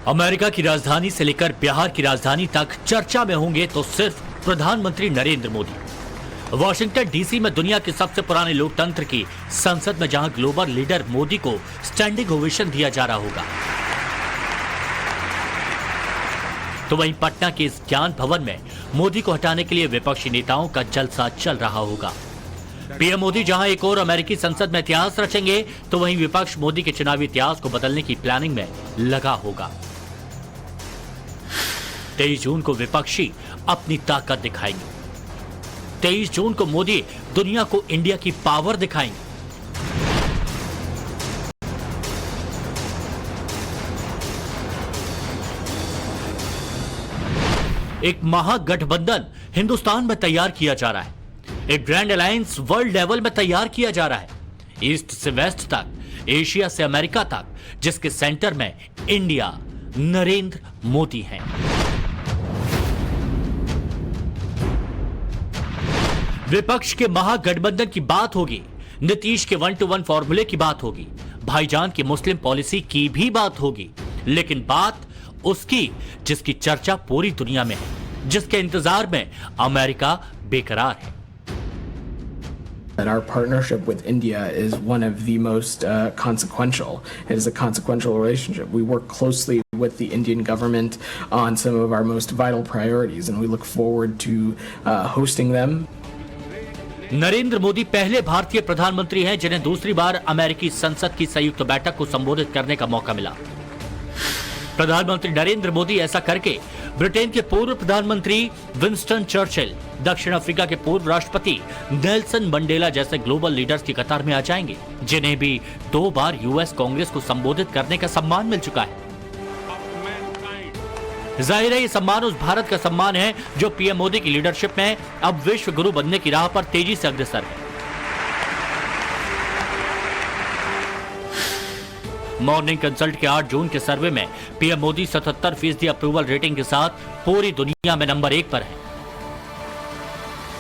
America की राजधानी से लेकर बिहार की राजधानी तक चर्चा में होंगे तो सिर्फ प्रधानमंत्री नरेंद्र मोदी। वॉशिंगटन डीसी में दुनिया के सबसे पुराने लोकतंत्र की संसद में जहां ग्लोबल लीडर मोदी को स्टैंडिंग ओवेशन दिया जा रहा होगा, तो वहीं पटना के इस ज्ञान भवन में मोदी को हटाने के लिए विपक्षी नेताओं का जलसा चल रहा होगा। पीएम मोदी जहां एक और अमेरिकी संसद में इतिहास रचेंगे, तो वहीं विपक्ष मोदी के चुनावी इतिहास को बदलने की प्लानिंग में लगा होगा। 23 जून को विपक्षी अपनी ताकत दिखाएंगे। 23 जून को मोदी दुनिया को इंडिया की पावर दिखाएंगे। एक महागठबंधन हिंदुस्तान में तैयार किया जा रहा है। एक ग्रैंड अलायंस वर्ल्ड लेवल में तैयार किया जा रहा है, ईस्ट से वेस्ट तक, एशिया से अमेरिका तक, जिसके सेंटर में इंडिया, नरेंद्र मोदी हैं। विपक्ष के महागठबंधन की बात होगी, नीतीश के 1-to-1 फॉर्मूले की बात होगी, भाईजान की मुस्लिम पॉलिसी की भी बात होगी, लेकिन बात उसकी जिसकी चर्चा पूरी दुनिया में है, जिसके इंतजार में अमेरिका बेकरार है। That our partnership with India is one of the most consequential. It is a consequential relationship. We work closely with the Indian government on some of our most vital priorities, and we look forward to hosting them. Narendra Modi पहले भारतीय प्रधानमंत्री हैं जिन्हें दूसरी बार अमेरिकी संसद की संयुक्त बैठक को संबोधित करने का मौका मिला। प्रधानमंत्री नरेंद्र मोदी ऐसा करके ब्रिटेन के पूर्व प्रधानमंत्री विंस्टन चर्चिल, दक्षिण अफ्रीका के पूर्व राष्ट्रपति नेल्सन मंडेला जैसे ग्लोबल लीडर्स की कतार में आ जाएंगे, जिन्हें भी 2 बार यूएस कांग्रेस को संबोधित करने का सम्मान मिल चुका है। जाहिर है ये सम्मान उस भारत का सम्मान है जो पीएम मोदी की लीडरशिप में अब विश्व गुरु बनने की राह पर तेजी से अग्रसर है। मॉर्निंग कंसल्ट के 8 जून के सर्वे में पीएम मोदी 77% अप्रूवल रेटिंग के साथ पूरी दुनिया में नंबर 1 पर है।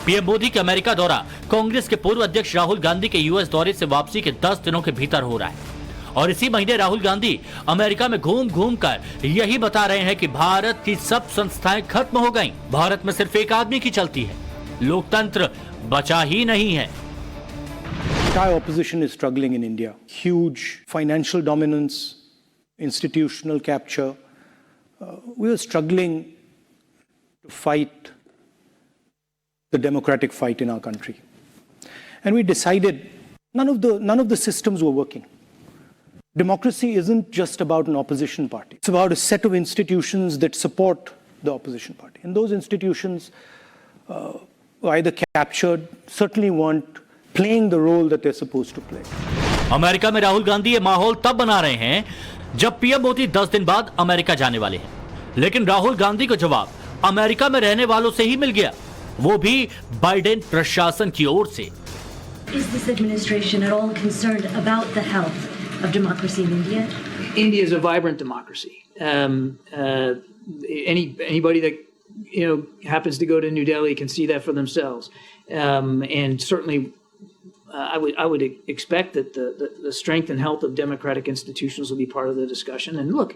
पीएम मोदी का अमेरिका दौरा कांग्रेस के पूर्व अध्यक्ष राहुल गांधी के यूएस दौरे से वापसी के 10 दिनों के भीतर हो रहा है, और इसी महीने राहुल गांधी अमेरिका में घूम घूम कर यही बता रहे हैं कि भारत की सब संस्थाएं खत्म हो गईं, भारत में सिर्फ एक आदमी की चलती है, लोकतंत्र बचा ही नहीं है। Entire opposition is struggling in India. Huge financial dominance, institutional capture. We are struggling to fight the democratic fight in our country. And we decided none of the systems were working. Democracy isn't just about an opposition party. It's about a set of institutions that support the opposition party. And those institutions were either captured, certainly weren't playing the role that they're supposed to play. America में राहुल गांधी ये माहौल तब बना रहे हैं जब PM Modi 10 दिन बाद अमेरिका जाने वाले हैं, लेकिन राहुल गांधी को जवाब अमेरिका में रहने वालों से ही मिल गया, वो भी बाइडेन प्रशासन की ओर से। Is this administration at all concerned about the health of democracy in India? India is a vibrant democracy. Anybody that happens to go to New Delhi can see that for themselves, and certainly. I would expect that the strength and health of democratic institutions will be part of the discussion. And look,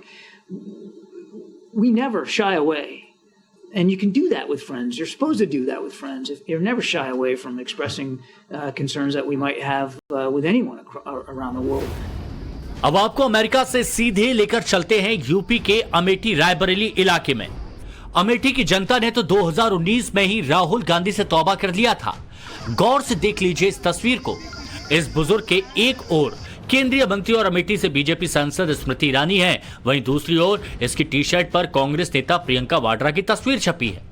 we never shy away, and you can do that with friends. You're supposed to do that with friends. You're never shy away from expressing concerns that we might have with anyone around the world. अब आपको America से सीधे लेकर चलते हैं UP के अमेठी रायबरेली इलाके में। अमेठी की जनता ने तो 2019 में ही राहुल गांधी से तौबा कर लिया था। गौर से देख लीजिए इस तस्वीर को। इस बुजुर्ग के एक ओर केंद्रीय मंत्री और अमेठी से बीजेपी सांसद स्मृति ईरानी है, वहीं दूसरी ओर इसकी टी शर्ट पर कांग्रेस नेता प्रियंका वाड्रा की तस्वीर छपी है।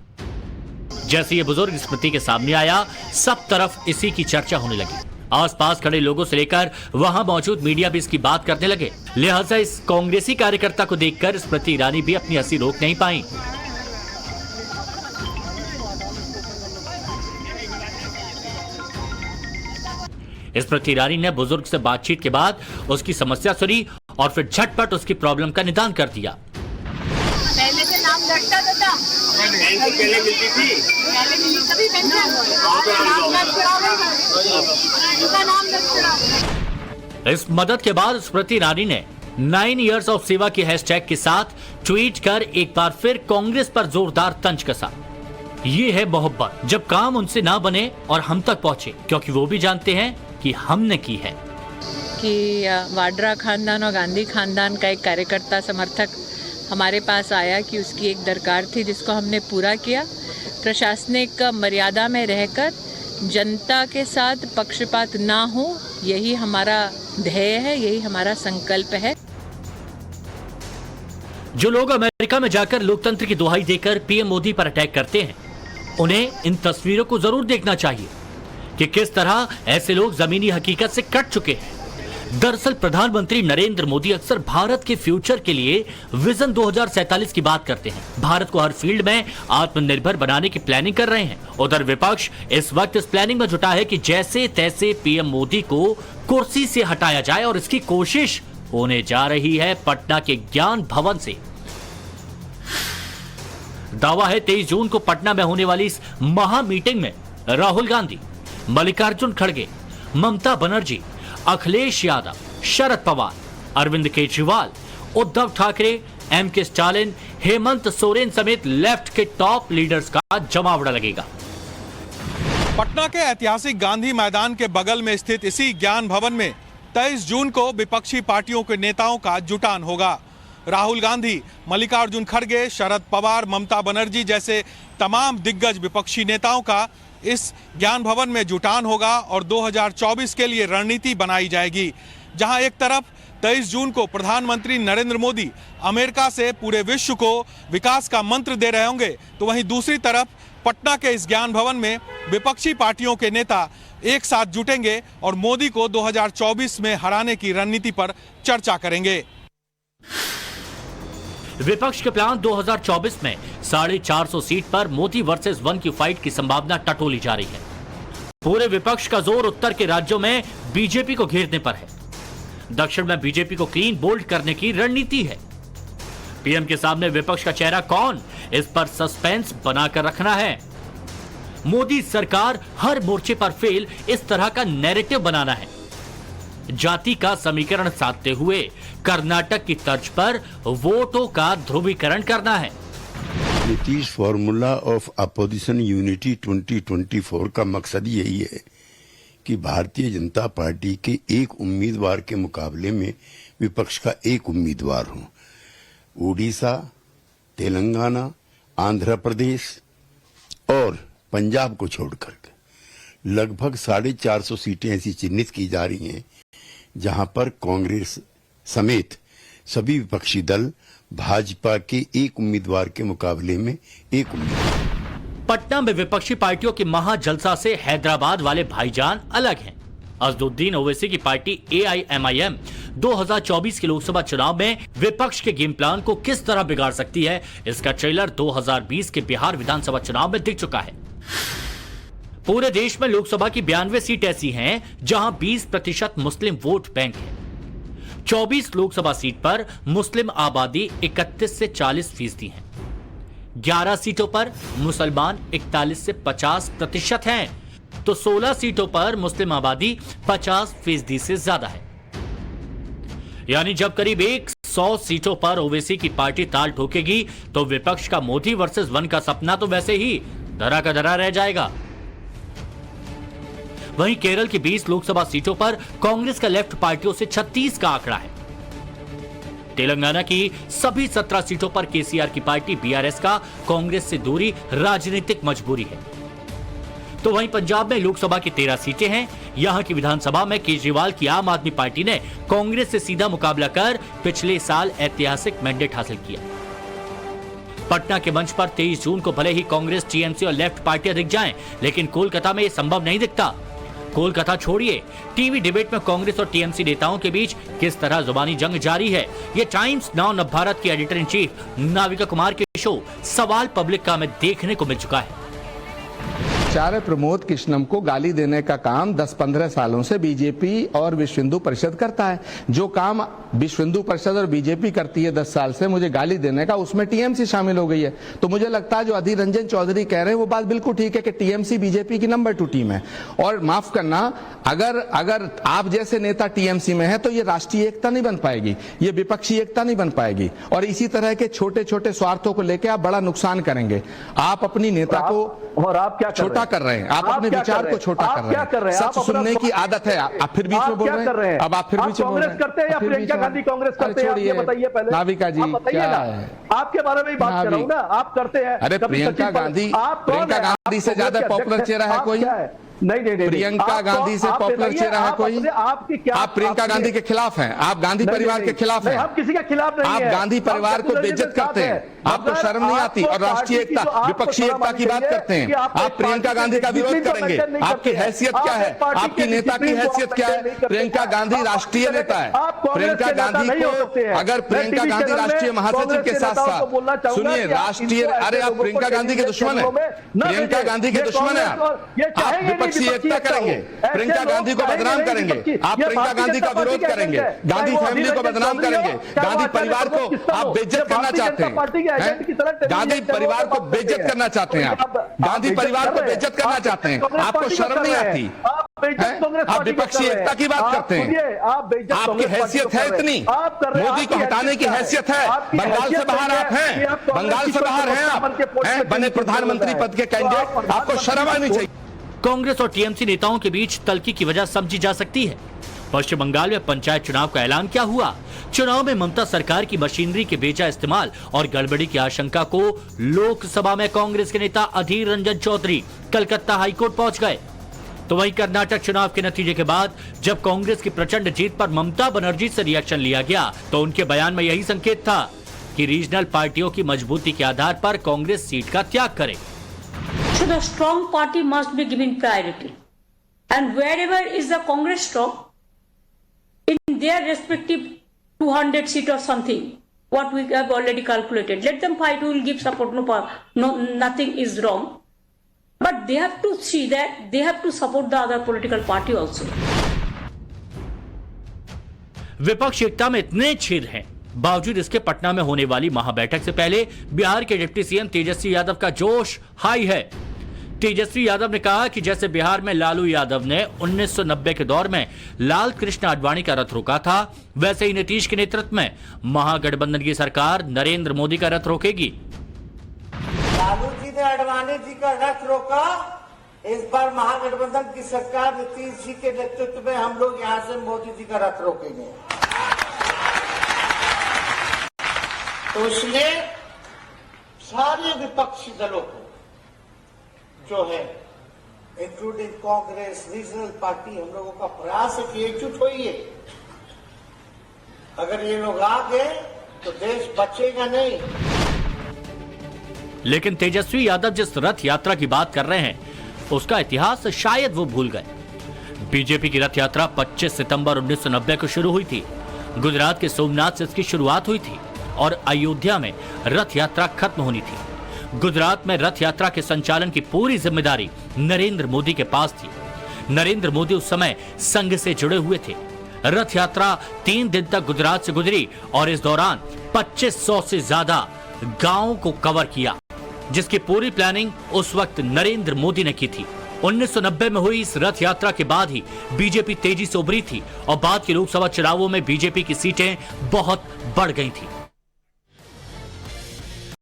जैसे ये बुजुर्ग स्मृति के सामने आया, सब तरफ इसी की चर्चा होने लगी। आसपास खड़े लोगों से लेकर वहां मौजूद मीडिया भी इसकी बात करने लगे। लिहाजा इस कांग्रेसी कार्यकर्ता को देखकर स्मृति ईरानी भी अपनी हंसी रोक नहीं पाई। स्मृति ईरानी ने बुजुर्ग से बातचीत के बाद उसकी समस्या सुनी और फिर झटपट उसकी प्रॉब्लम का निदान कर दिया। पहले से नाम लड़ता था, पहले मिलती थी, पहले मिली तभी इस मदद के बाद स्मृति ईरानी ने 9 years ऑफ सेवा के हैशटैग के साथ ट्वीट कर एक बार फिर कांग्रेस पर जोरदार तंज कसा। ये है मोहब्बत, जब काम उनसे ना बने और हम तक पहुंचे, क्योंकि वो भी जानते हैं कि हमने की है। कि वाड्रा खानदान और गांधी खानदान का एक कार्यकर्ता समर्थक हमारे पास आया कि उसकी एक दरकार थी जिसको हमने पूरा किया। प्रशासनिक मर्यादा में रहकर जनता के साथ पक्षपात ना हो, यही हमारा ध्येय है, यही हमारा संकल्प है। जो लोग अमेरिका में जाकर लोकतंत्र की दुहाई देकर पीएम मोदी पर अटैक करते हैं, उन्हें इन तस्वीरों को जरूर देखना चाहिए कि किस तरह ऐसे लोग जमीनी हकीकत से कट चुके हैं। दरअसल प्रधानमंत्री नरेंद्र मोदी अक्सर भारत के फ्यूचर के लिए विजन 2047 की बात करते हैं। भारत को हर फील्ड में आत्मनिर्भर बनाने की प्लानिंग कर रहे हैं। उधर विपक्ष इस वक्त इस प्लानिंग में जुटा है कि जैसे तैसे पीएम मोदी को कुर्सी से हटाया जाए, और इसकी कोशिश होने जा रही है पटना के ज्ञान भवन से। दावा है 23 जून को पटना में होने वाली इस महा मीटिंग में राहुल गांधी, मल्लिकार्जुन खड़गे, ममता बनर्जी, अखिलेश यादव, शरद पवार, अरविंद केजरीवाल, उद्धव ठाकरे, एमके स्टालिन, हेमंत सोरेन समेत लेफ्ट के टॉप लीडर्स का जमावड़ा लगेगा। पटना के ऐतिहासिक गांधी मैदान के बगल में स्थित इसी ज्ञान भवन में 23 जून को विपक्षी पार्टियों के नेताओं का जुटान होगा। राहुल गांधी, मल्लिकार्जुन खड़गे, शरद पवार, ममता बनर्जी जैसे तमाम दिग्गज विपक्षी नेताओं का इस ज्ञान भवन में जुटान होगा और 2024 के लिए रणनीति बनाई जाएगी। जहां एक तरफ 23 जून को प्रधानमंत्री नरेंद्र मोदी अमेरिका से पूरे विश्व को विकास का मंत्र दे रहे होंगे, तो वहीं दूसरी तरफ पटना के इस ज्ञान भवन में विपक्षी पार्टियों के नेता एक साथ जुटेंगे और मोदी को 2024 में हराने की रणनीति पर चर्चा करेंगे। विपक्ष के प्लान 2024 में 450 सीट पर मोदी वर्सेस 1 की फाइट की संभावना टटोली जा रही है। पूरे विपक्ष का जोर उत्तर के राज्यों में बीजेपी को घेरने पर है। दक्षिण में बीजेपी को क्लीन बोल्ड करने की रणनीति है। पीएम के सामने विपक्ष का चेहरा कौन, इस पर सस्पेंस बनाकर रखना है। मोदी सरकार हर मोर्चे पर फेल, इस तरह का नैरेटिव बनाना है। जाति का समीकरण साधते हुए कर्नाटक की तर्ज पर वोटों का ध्रुवीकरण करना है। Nitish formula of opposition unity 2024 का मकसद यही है कि भारतीय जनता पार्टी के एक उम्मीदवार के मुकाबले में विपक्ष का एक उम्मीदवार हो। उड़ीसा, तेलंगाना, आंध्र प्रदेश और पंजाब को छोड़कर लगभग 450 सीटें ऐसी चिन्हित की जा रही हैं जहां पर कांग्रेस समेत सभी विपक्षी दल भाजपा के एक उम्मीदवार के मुकाबले में एक उम्मीदवार। पटना में विपक्षी पार्टियों के महाजलसा से हैदराबाद वाले भाईजान अलग हैं। असदुद्दीन ओवैसी की पार्टी AIMIM 2024 के लोकसभा चुनाव में विपक्ष के गेम प्लान को किस तरह बिगाड़ सकती है, इसका ट्रेलर 2020 के बिहार विधानसभा चुनाव में दिख चुका है। पूरे देश में लोकसभा की 92 सीट ऐसी हैं जहां 20% मुस्लिम वोट बैंक है। 24 लोकसभा सीट पर मुस्लिम आबादी 31 से 40% है। 11 सीटों पर मुसलमान 41 से 50% हैं, तो 16 सीटों पर मुस्लिम आबादी 50% से ज्यादा है। यानी जब करीब 100 सीटों पर ओवैसी की पार्टी ताल ठोकेगी तो विपक्ष का मोदी वर्सेस 1 का सपना तो वैसे ही धरा का धरा रह जाएगा। वहीं केरल की 20 लोकसभा सीटों पर कांग्रेस का लेफ्ट पार्टियों से 36 का आंकड़ा है। तेलंगाना की सभी 17 सीटों पर केसीआर की पार्टी BRS का कांग्रेस से दूरी राजनीतिक मजबूरी है। तो वहीं पंजाब में लोकसभा की 13 सीटें हैं। यहां की विधानसभा में केजरीवाल की आम आदमी पार्टी ने कांग्रेस से सीधा मुकाबला कर पिछले साल ऐतिहासिक मैंडेट हासिल किया। पटना के मंच पर 23 जून को भले ही कांग्रेस, TMC और लेफ्ट पार्टियां दिख जाएं, लेकिन कोलकाता में यह संभव नहीं दिखता। कोलकाता छोड़िए, टीवी डिबेट में कांग्रेस और TMC नेताओं के बीच किस तरह जुबानी जंग जारी है, ये टाइम्स नाउ नवभारत के editor in chief Navika Kumar के शो सवाल पब्लिक का में देखने को मिल चुका है। आचार्य प्रमोद कृष्णम को गाली देने का काम 10-15 सालों से बीजेपी और विश्व हिंदू परिषद करता है। जो काम विश्व हिंदू परिषद और बीजेपी करती है 10 साल से मुझे गाली देने का, उसमें टीएमसी शामिल हो गई है। तो मुझे लगता है जो अधीर रंजन चौधरी कह रहे हैं वो बात बिल्कुल ठीक है कि टीएमसी बीजेपी की नंबर 2 टीम है। और माफ करना, अगर आप जैसे नेता टीएमसी में है तो ये राष्ट्रीय एकता नहीं बन पाएगी, ये विपक्षी एकता नहीं बन पाएगी, और इसी तरह के छोटे छोटे स्वार्थों को लेकर आप बड़ा नुकसान करेंगे। आप अपनी नेता को और आप क्या छोटा कर रहे हैं, आप अपने विचार को छोटा कर रहे हैं। सच सुनने की आदत है, आप फिर बीच में बोल रहे हैं। अब आप फिर बीच में बोल रहे हैं। कांग्रेस करते हैं या प्रियंका गांधी कांग्रेस करते हैं, ये बताइए पहले। नाविका जी क्या है, आपके बारे में ही बात कर रहा हूं ना, आप करते हैं। अरे प्रियंका गांधी से ज्यादा पॉपुलर चेहरा है कोई? नहीं। प्रियंका गांधी से पॉपुलर चेहरा है कोई? आप प्रियंका गांधी के खिलाफ हैं, आप गांधी परिवार के खिलाफ हैं। हम किसी के खिलाफ नहीं आप गांधी परिवार को बेइज्जत करते हैं, आपको शर्म नहीं आती? और राष्ट्रीय एकता, विपक्षी एकता की बात करते हैं, आप प्रियंका गांधी का विरोध करेंगे। आपकी हैसियत क्या है, आपकी नेता की हैसियत क्या है? प्रियंका गांधी राष्ट्रीय नेता है। प्रियंका गांधी को, अगर प्रियंका गांधी राष्ट्रीय महासचिव के साथ साथ, सुनिए, राष्ट्रीय, अरे आप प्रियंका गांधी के दुश्मन है, प्रियंका गांधी के दुश्मन है आप विपक्षी एकता करेंगे, प्रियंका गांधी को बदनाम करेंगे, आप प्रियंका गांधी का विरोध करेंगे, गांधी फैमिली को बदनाम करेंगे, गांधी परिवार को आप बेइज्जत करना चाहते हैं, गांधी परिवार को बेइज्जत करना चाहते हैं, आप गांधी परिवार को बेइज्जत करना चाहते हैं, आपको शर्म नहीं आती? आप विपक्षी एकता की बात करते हैं, आपकी हैसियत है इतनी? मोदी को हटाने की हैसियत है? बंगाल से बाहर आप हैं, बंगाल से बाहर हैं आप, बने प्रधानमंत्री पद के कैंडिडेट, आपको शर्म आनी चाहिए। कांग्रेस और टीएमसी नेताओं के बीच तल्खी की वजह समझी जा सकती है। पश्चिम बंगाल में पंचायत चुनाव का ऐलान क्या हुआ? चुनाव में ममता सरकार की मशीनरी के बेजा इस्तेमाल और गड़बड़ी की आशंका को लोकसभा में कांग्रेस के नेता अधीर रंजन चौधरी कलकत्ता हाईकोर्ट पहुंच गए। तो वहीं कर्नाटक चुनाव के नतीजे के बाद जब कांग्रेस की प्रचंड जीत पर ममता बनर्जी से रिएक्शन लिया गया तो उनके बयान में यही संकेत था कि रीजनल पार्टियों की मजबूती के आधार पर कांग्रेस सीट का त्याग करे। So the strong party must be given priority, and wherever is the Congress strong, in their respective 200 seat or something, what we have already calculated, let them fight. We will give support. No, nothing is wrong, but they have to see that they have to support the other political party also. विपक्ष एकता में इतने छेद हैं, बावजूद इसके पटना में होने वाली महाबैठक से पहले बिहार के डिप्टी सीएम तेजस्वी यादव का जोश हाई है। तेजस्वी यादव ने कहा कि जैसे बिहार में लालू यादव ने 1990 के दौर में लाल कृष्ण आडवाणी का रथ रोका था, वैसे ही नीतीश के नेतृत्व में महागठबंधन की सरकार नरेंद्र मोदी का रथ रोकेगी। लालू जी ने आडवाणी जी का रथ रोका, इस बार महागठबंधन की सरकार नीतीश जी के नेतृत्व में हम लोग यहाँ से मोदी जी का रथ रोकेंगे। तो इसलिए सारे विपक्षी दलों को जो है, इंक्लूडिंग कांग्रेस, रीजनल पार्टी, हम लोगों का प्रयास है कि एकजुट होइए। अगर ये लोग आ गए तो देश बचेगा नहीं। लेकिन तेजस्वी यादव जिस रथ यात्रा की बात कर रहे हैं उसका इतिहास शायद वो भूल गए। बीजेपी की रथ यात्रा 25 सितंबर 1990 को शुरू हुई थी। गुजरात के सोमनाथ से इसकी शुरुआत हुई थी और अयोध्या में रथ यात्रा खत्म होनी थी। गुजरात में रथ यात्रा के संचालन की पूरी जिम्मेदारी नरेंद्र मोदी के पास थी। नरेंद्र मोदी उस समय संघ से जुड़े हुए थे। रथ यात्रा 3 दिन तक गुजरात से गुजरी और इस दौरान 2500 से ज्यादा गांवों को कवर किया, जिसकी पूरी प्लानिंग उस वक्त नरेंद्र मोदी ने की थी। 1990 में हुई इस रथ यात्रा के बाद ही बीजेपी तेजी से उभरी थी और बाद के लोकसभा चुनावों में बीजेपी की सीटें बहुत बढ़ गई थी।